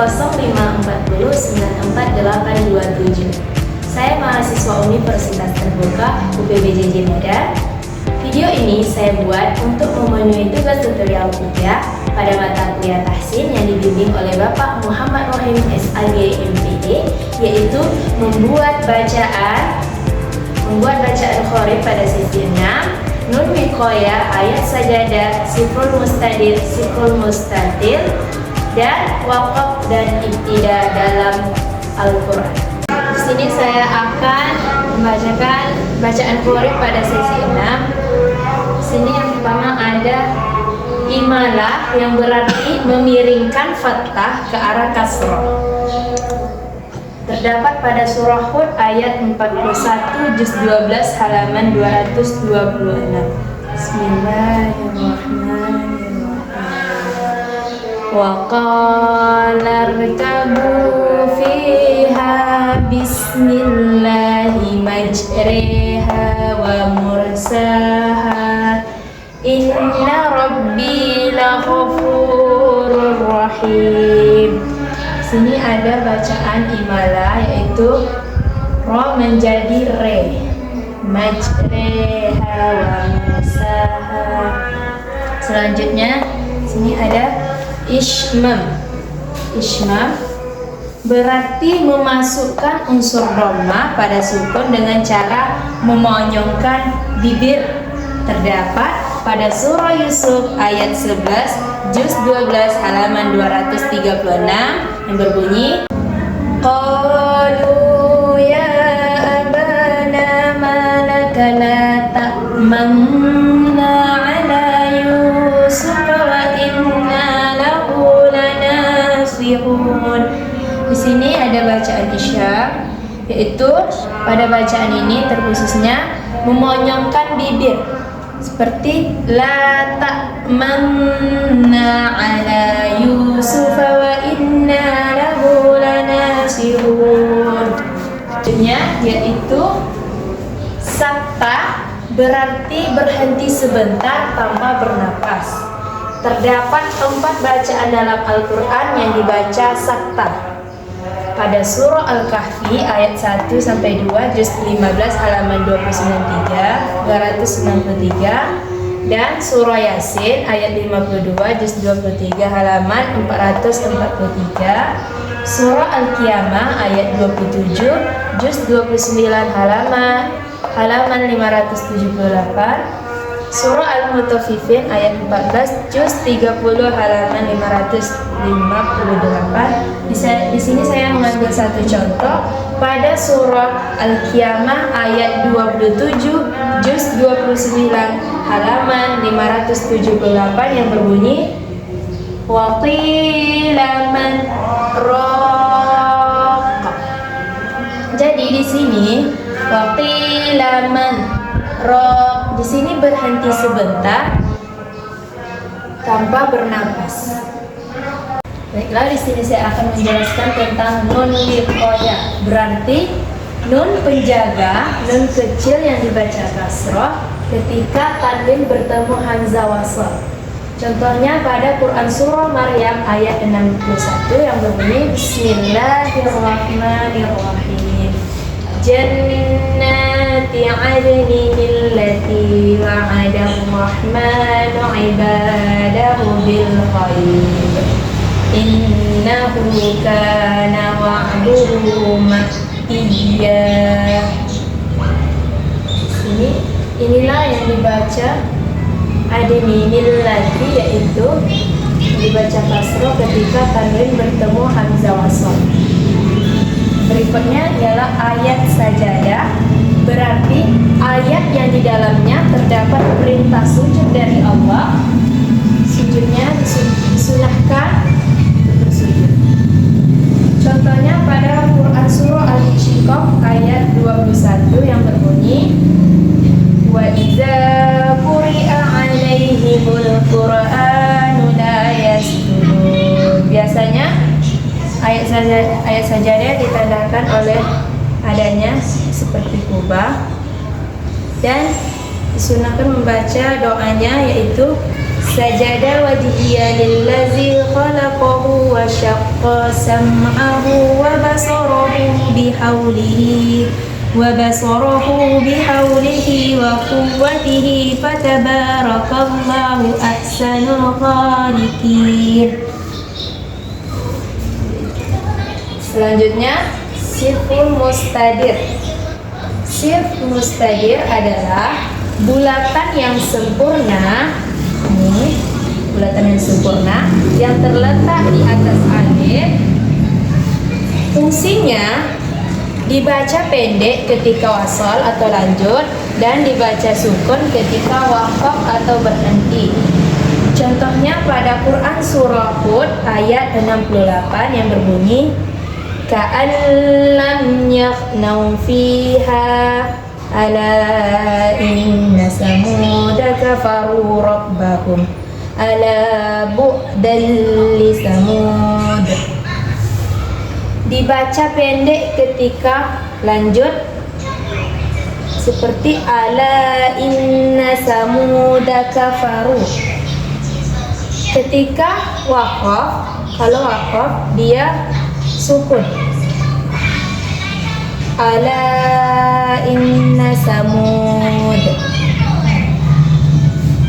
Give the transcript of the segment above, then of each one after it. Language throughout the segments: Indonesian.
05409487. Saya mahasiswa Universitas Terbuka UPBJJ Medan. Video ini saya buat untuk memenuhi tugas tutorial 3 pada mata kuliah tahsin yang dibimbing oleh Bapak Muhammad Rohim SAG MPD, yaitu membuat bacaan Qorib pada sesi 6, Nun Wiqoyah, ayat sajadah, Sifrul Mustadir, Sifrul Mustatir, dan Waqaf dan Ibtida dalam Al-Quran. Di sini saya akan membacakan bacaan Qorib pada sesi 6. Di sini yang pertama ada imalah, yang berarti memiringkan fathah ke arah kasroh. Terdapat pada surah Hud ayat 41 juz 12 halaman 226. Bismillahirrahmanirrahim. Wa qala irkabu fiha bismillahi majriha wa mursaha inna rabbi laghafurur rahim. Sini ada bacaan imalah, yaitu ro menjadi re, majreha wa musaha. Selanjutnya sini ada ismam. Ismam berarti memasukkan unsur dhamma pada sukun dengan cara memonyongkan bibir. Terdapat pada surah Yusuf ayat 11 juz 12 halaman 236 yang berbunyi, qalu ya abana malaka la ta'manna ala Yusuf wa inna lahu lanasihun. Di sini ada bacaan isyam, yaitu pada bacaan ini terkhususnya memonyongkan bibir, seperti la ta'manna ala Yusuf wa inna lahu lanasihun. Artinya yaitu sakta, berarti berhenti sebentar tanpa bernapas. Terdapat 4 bacaan dalam Al-Quran yang dibaca sakta. Pada surah Al-Kahfi ayat 1 sampai 2 juz 15 halaman 293 dan surah Yasin ayat 52 juz 23 halaman 443, surah Al-Qiyamah ayat 27 juz 29 halaman 578, surah Al-Mutaffifin ayat 14 juz 30 halaman 558. Di sini saya mengambil satu contoh pada surah Al-Qiyamah ayat 27 juz 29 halaman 578 yang berbunyi, wa qila man raq. Jadi di sini wa qila man raq, di sini berhenti sebentar tanpa bernapas. Baiklah, di sini saya akan menjelaskan tentang nun wiqoyah. Berarti nun penjaga, nun kecil yang dibaca kasroh ketika tanwin bertemu hamzah wasl. Contohnya pada Quran surah Maryam ayat 61 yang berbunyi, Bismillahirrahmanirrahim. Jannati adnin allati wa'ada ar-rahmanu ibadahu bil ghaib. Innahu kana wa'duhu ma'tiyya. Inilah yang dibaca adninil lati, yaitu dibaca kasroh ketika tanwin bertemu hamzah wasl. Berikutnya ialah ayat sajadah, berarti ayat yang di dalamnya terdapat perintah sujud dari Allah. Sujudnya disunahkan untuk sujud. Contohnya pada Quran surah Al-Insyiqaq ayat 21 yang berbunyi, wa idza quri'a 'alaihimul qur'anu la yasjudun. Biasanya ayat sajadah ditandakan oleh adanya seperti kubah, dan disunahkan membaca doanya, yaitu sajada wajhiya lillazi khalaqahu wa فشق سمعه وبصره بحوله وقوته فتبارك الله أحسن الخالقين. Selanjutnya siful mustadir. Sif mustadir adalah bulatan yang sempurna. Ini bulatan yang sempurna yang terletak di atas alif. Fungsinya dibaca pendek ketika wasal atau lanjut dan dibaca sukun ketika waqaf atau berhenti. Contohnya pada Quran surah Hud ayat 68 yang berbunyi ka'an lam yaghnaw fiha ala inna samuda kafaru rabbahum ala bu'dan li samud. Dibaca pendek ketika lanjut seperti ala inna samuda kafaru. Ketika waqaf, kalau waqaf dia sukun. Ala inna samud.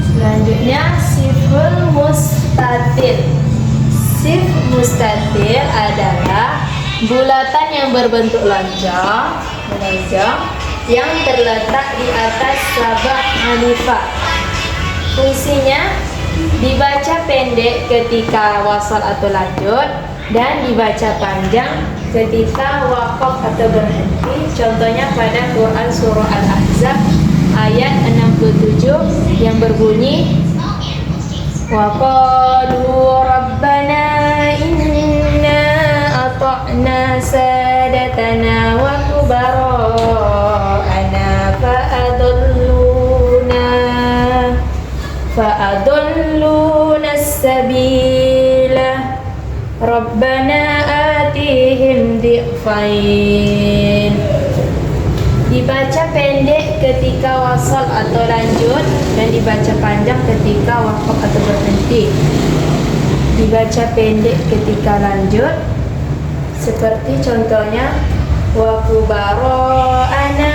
Selanjutnya siful mustatir. Sif mustatir adalah bulatan yang berbentuk lonjong yang terletak di atas sabah alifah. Fungsinya dibaca pendek ketika wasal atau lanjut dan dibaca panjang ketika waqaf atau berhenti. Contohnya pada Quran surah Al-Ahzab ayat 67 yang berbunyi wa qalu rabbana inna ata'na sadatana wa kubara'ana fa'adalluna as-sabila rabbana atihim di'fain. Dibaca pendek ketika wasal atau lanjut dan dibaca panjang ketika waqaf atau berhenti. Dibaca pendek ketika lanjut seperti contohnya wa kubara'ana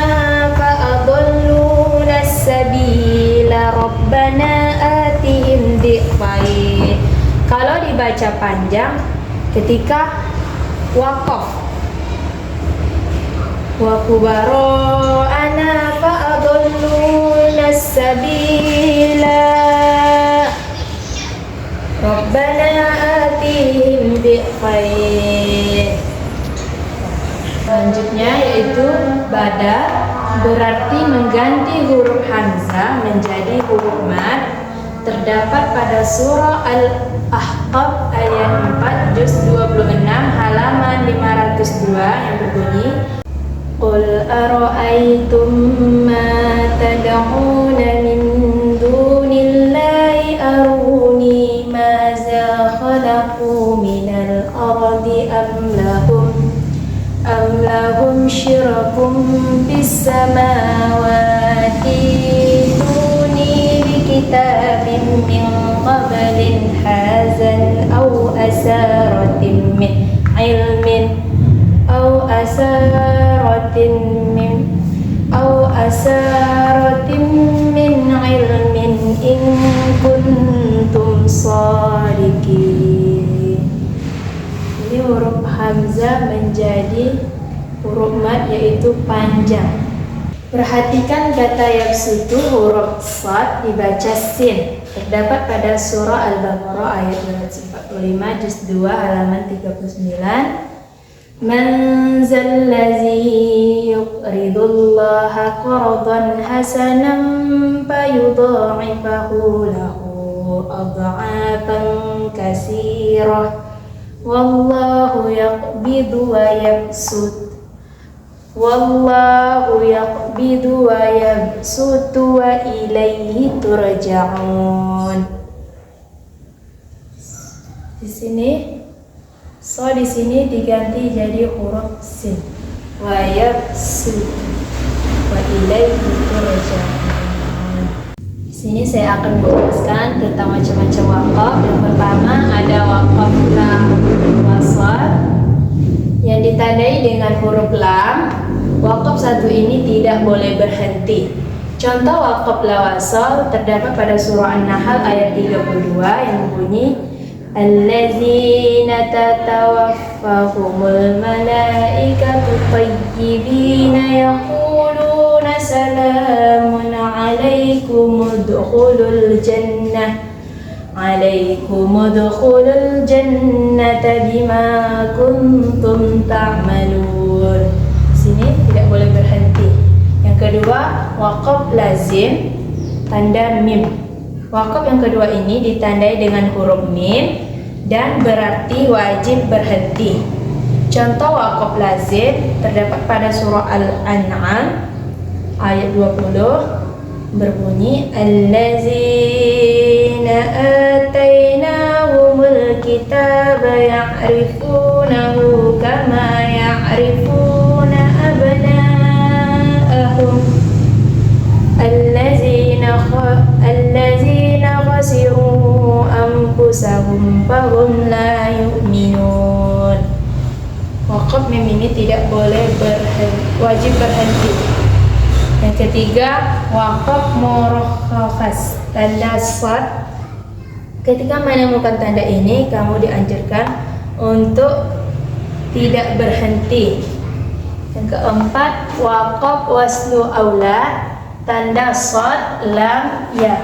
fa'adalluna as-sabila rabbana atihim di'fain. Kalau dibaca panjang ketika waqaf wa kubara'ana fa'adalluna as-sabila rabbana atihim di'fain. Selanjutnya yaitu badal, berarti mengganti huruf hamzah menjadi huruf mad. Terdapat pada surah Al-Ahqaf ayat 4 juz 26 halaman 502 yang berbunyi qul ara'aytum ma tad'una min dunillahi aruni maza khalaqu minal ardi am lahum syirakum bis samawati tuni bi kitabin min qablin hazan aw asaratin min ilmin in kuntum shadiqin. Ini huruf hamzah menjadi huruf mad yaitu panjang. Perhatikan kata yabsutu huruf shad dibaca sin. Terdapat pada surah Al-Baqarah ayat 245 juz 2 halaman 39. Man zallazi yuqridullaha qardan hasanan fayudha'ifahu lahu adha'afan katsirah wallahu yaqbidu wa yabsutu wa ilaihi turja'un. Di sini so di sini diganti jadi huruf sin. Wa yabsutu wa ilaihi turja'un. Di sini saya akan menjelaskan tentang macam-macam waqaf. Yang pertama ada waqaf lam. satu ini tidak boleh berhenti. Contoh waqaf la wasal terdapat pada surah An-Nahl ayat 32 yang berbunyi allazina tatawaffahumul malaikatu tayyibina yaquluna salamun alaikum udkhulul jannah bima kuntum ta'malun. Sini tidak boleh berhenti. Yang kedua, waqaf lazim tanda mim. Waqaf yang kedua ini ditandai dengan huruf mim dan berarti wajib berhenti. Contoh waqaf lazim terdapat pada surah Al-An'am ayat 20 berbunyi allazina atainahumul kitaba ya'rifunahu kama ya'rifuna abna'ahum allazina khasiru anfusahum fahum la yu'minun. Waqaf mim ini tidak boleh wajib berhenti. Yang ketiga, waqaf murakhas tanda shad. Ketika menemukan tanda ini, kamu dianjurkan untuk tidak berhenti. Yang keempat, waqaf waslu aula tanda shad lam ya.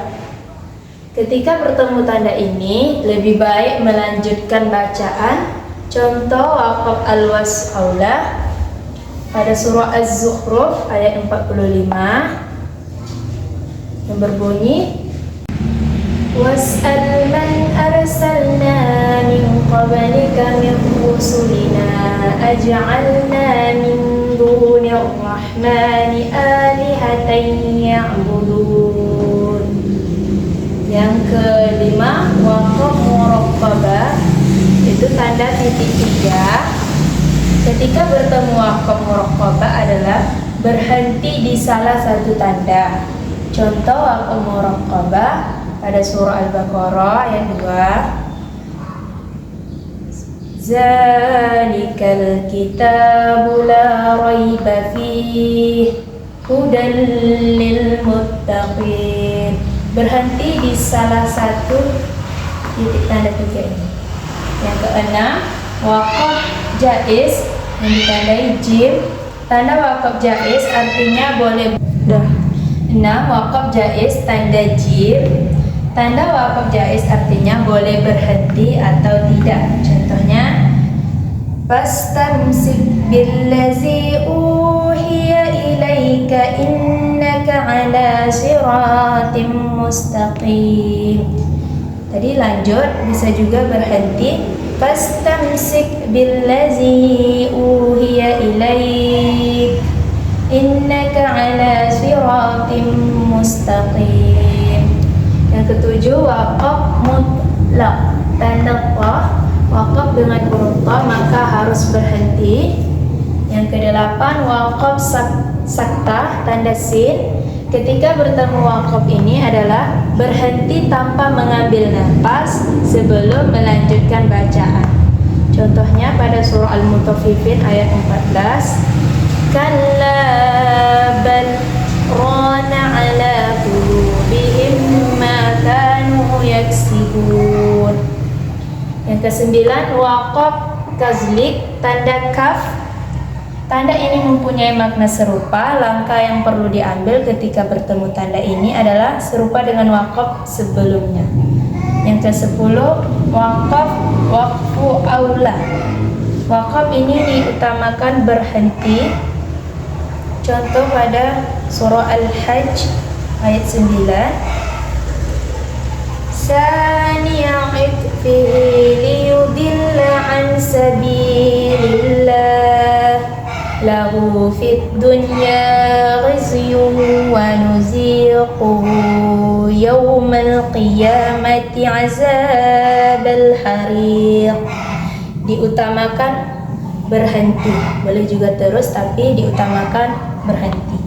Ketika bertemu tanda ini, lebih baik melanjutkan bacaan. Contoh waqaf al-was aula pada surah Az-Zukhruf ayat 45 yang berbunyi was'al man arsalna min qablika min rusulina aj'alna min dunir rahmani alihatan ya'budun. Yang kelima, waqaf muraqqabah itu tanda titik 3. Ketika bertemu waqaf muraqqabah adalah berhenti di salah satu tanda. Contoh waqaf muraqqabah pada surah Al-Baqarah ayat 2. Zalikal kitabu la raiba fihi hudan lil muttaqin. Berhenti di salah satu titik tanda 3 ini. Yang keenam, waqaf jaiz yang ditandai jim. Tanda waqaf jaiz artinya boleh. 6. Waqaf jaiz tanda jim. Tanda waqaf jaiz artinya boleh berhenti atau tidak. Contohnya fastamsik billazi uhiya ilaika innaka ala siratim mustaqim. Tadi lanjut, bisa juga berhenti. Fastamsik billazi uhiya ilaik innaka ala siratim mustaqim. Yang ketujuh, waqaf mutlaq tanda ta. Waqaf dengan huruf ta maka harus berhenti. Yang kedelapan, waqaf saktah tanda sin. Ketika bertemu waqaf ini adalah berhenti tanpa mengambil nafas sebelum melanjutkan bacaan. Contohnya pada surah Al-Mutaffifin ayat 14. Kalla bal rana ala qulubihim ma kanu yaksibun. Yang kesembilan, waqaf kazlik tanda kaf. Tanda ini mempunyai makna serupa. Langkah yang perlu diambil ketika bertemu tanda ini adalah serupa dengan waqaf sebelumnya. Yang ke-10, waqfu aula. Waqaf ini diutamakan berhenti. Contoh pada surah Al-Hajj ayat 9. Sani'a itfihi liyudilla an sabilillah lahu fid dunya khizyun wa nuziquhu yawmal qiyamati azabal hariq. Diutamakan berhenti, boleh juga terus tapi diutamakan berhenti.